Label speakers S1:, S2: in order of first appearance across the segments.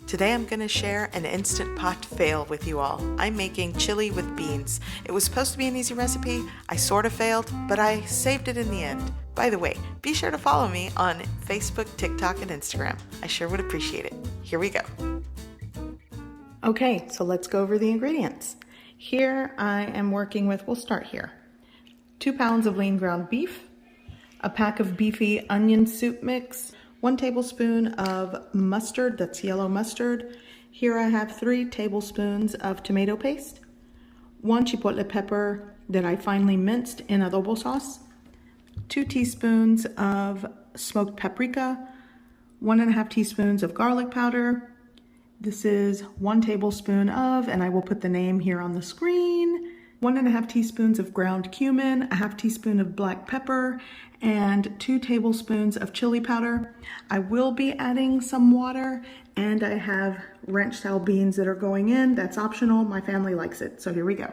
S1: Today I'm going to share an Instant Pot fail with you all. I'm making chili with beans. It was supposed to be an easy recipe. I sort of failed, but I saved it in the end. By the way, be sure to follow me on Facebook, TikTok, and Instagram. I sure would appreciate it. Here we go.
S2: Okay, so let's go over the ingredients. Here I am working with, we'll start here. 2 pounds of lean ground beef, a pack of beefy onion soup mix, 1 tablespoon of mustard, that's yellow mustard. Here I have 3 tablespoons of tomato paste, 1 chipotle pepper that I finely minced in adobo sauce, 2 teaspoons of smoked paprika, 1.5 teaspoons of garlic powder. This is 1 tablespoon of, and I will put the name here on the screen, 1.5 teaspoons of ground cumin, 1/2 teaspoon of black pepper, and 2 tablespoons of chili powder. I will be adding some water, and I have ranch style beans that are going in. That's optional. My family likes it. So here we go.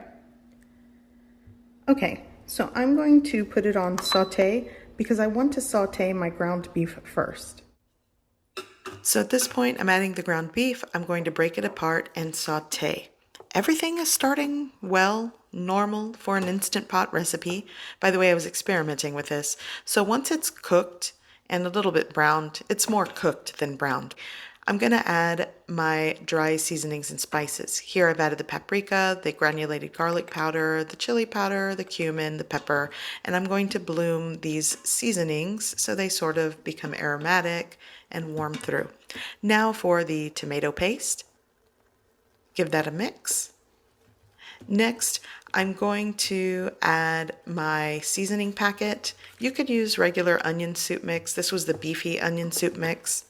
S2: Okay, so I'm going to put it on saute because I want to saute my ground beef first.
S1: So at this point, I'm adding the ground beef. I'm going to break it apart and saute. Everything is starting well, normal for an Instant Pot recipe. By the way, I was experimenting with this. So once it's cooked and a little bit browned, it's more cooked than browned, I'm going to add my dry seasonings and spices. Here I've added the paprika, the granulated garlic powder, the chili powder, the cumin, the pepper, and I'm going to bloom these seasonings so they sort of become aromatic and warm through. Now for the tomato paste. Give that a mix. Next, I'm going to add my seasoning packet. You could use regular onion soup mix. This was the beefy onion soup mix.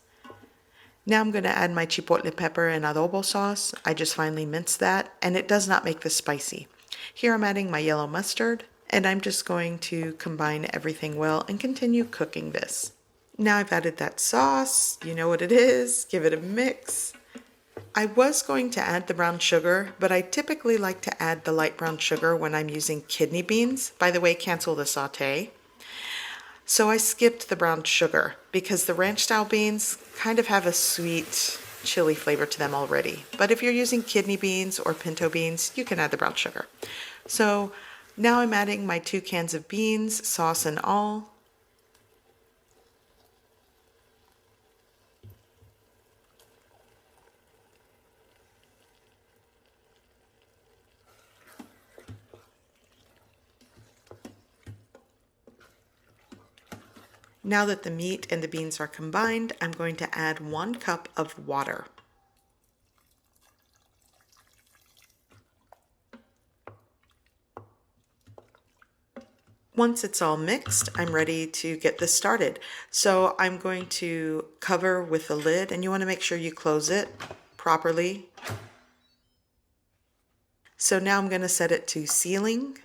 S1: Now I'm going to add my chipotle pepper and adobo sauce. I just finely minced that, and it does not make this spicy. Here I'm adding my yellow mustard, and I'm just going to combine everything well and continue cooking this. Now I've added that sauce. You know what it is. Give it a mix. I was going to add the brown sugar, but I typically like to add the light brown sugar when I'm using kidney beans. By the way, cancel the saute. So I skipped the brown sugar because the ranch style beans kind of have a sweet chili flavor to them already. But if you're using kidney beans or pinto beans, you can add the brown sugar. So now I'm adding my 2 cans of beans, sauce and all. Now that the meat and the beans are combined, I'm going to add 1 cup of water. Once it's all mixed, I'm ready to get this started. So I'm going to cover with the lid, and you want to make sure you close it properly. So now I'm going to set it to sealing,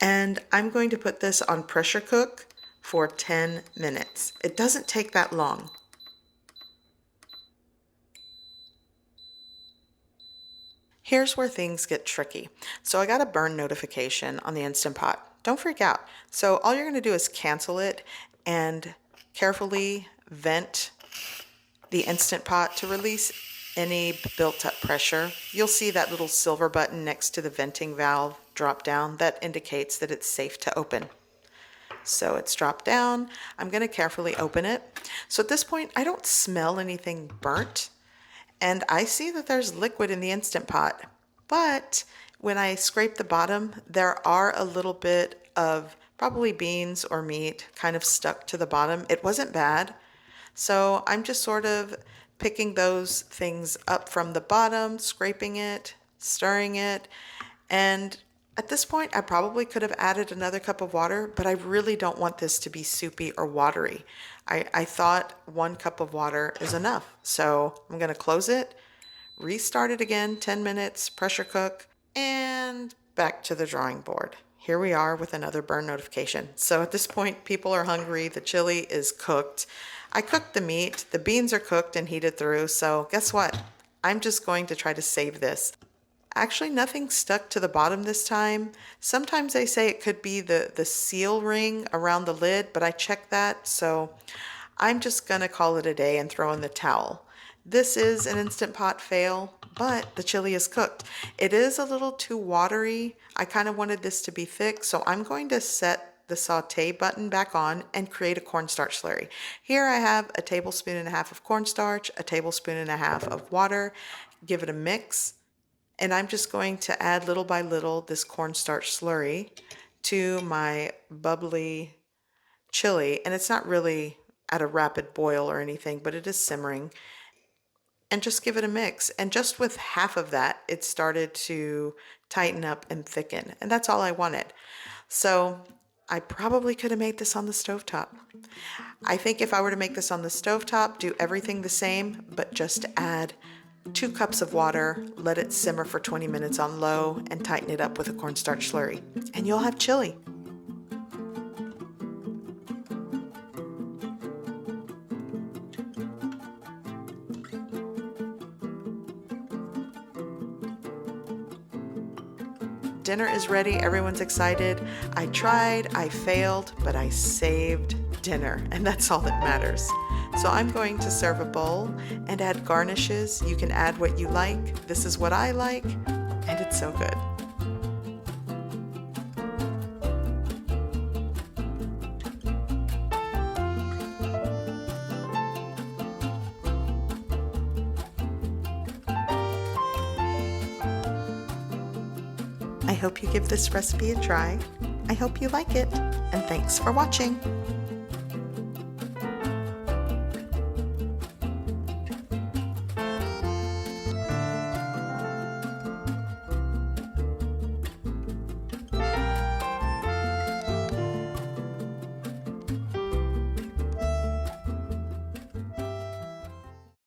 S1: and I'm going to put this on pressure cook for 10 minutes. It doesn't take that long. Here's where things get tricky. So I got a burn notification on the Instant Pot. Don't freak out. So all you're going to do is cancel it and carefully vent the Instant Pot to release any built up pressure. You'll see that little silver button next to the venting valve drop down. That indicates that it's safe to open. So it's dropped down. I'm going to carefully open it. So at this point, I don't smell anything burnt, and I see that there's liquid in the Instant Pot. But when I scrape the bottom, there are a little bit of probably beans or meat kind of stuck to the bottom. It wasn't bad. So I'm just sort of picking those things up from the bottom, scraping it, stirring it, and at this point, I probably could have added another cup of water, but I really don't want this to be soupy or watery. I thought 1 cup of water is enough. So I'm going to close it, restart it again, 10 minutes, pressure cook, and back to the drawing board. Here we are with another burn notification. So at this point, people are hungry. The chili is cooked. I cooked the meat. The beans are cooked and heated through. So guess what? I'm just going to try to save this. Actually, nothing stuck to the bottom this time. Sometimes they say it could be the seal ring around the lid, but I checked that, so I'm just going to call it a day and throw in the towel. This is an Instant Pot fail, but the chili is cooked. It is a little too watery. I kind of wanted this to be thick, so I'm going to set the saute button back on and create a cornstarch slurry. Here I have a tablespoon and a half of cornstarch, a tablespoon and a half of water. Give it a mix, and I'm just going to add little by little this cornstarch slurry to my bubbly chili, and it's not really at a rapid boil or anything, but it is simmering. And just give it a mix. And just with half of that, it started to tighten up and thicken. And that's all I wanted. So I probably could have made this on the stovetop. I think if I were to make this on the stovetop, do everything the same, but just add 2 cups of water, let it simmer for 20 minutes on low, and tighten it up with a cornstarch slurry. And you'll have chili. Dinner is ready, everyone's excited. I tried, I failed, but I saved dinner, and that's all that matters. So I'm going to serve a bowl and add garnishes. You can add what you like. This is what I like, and it's so good. I hope you give this recipe a try. I hope you like it, and thanks for watching.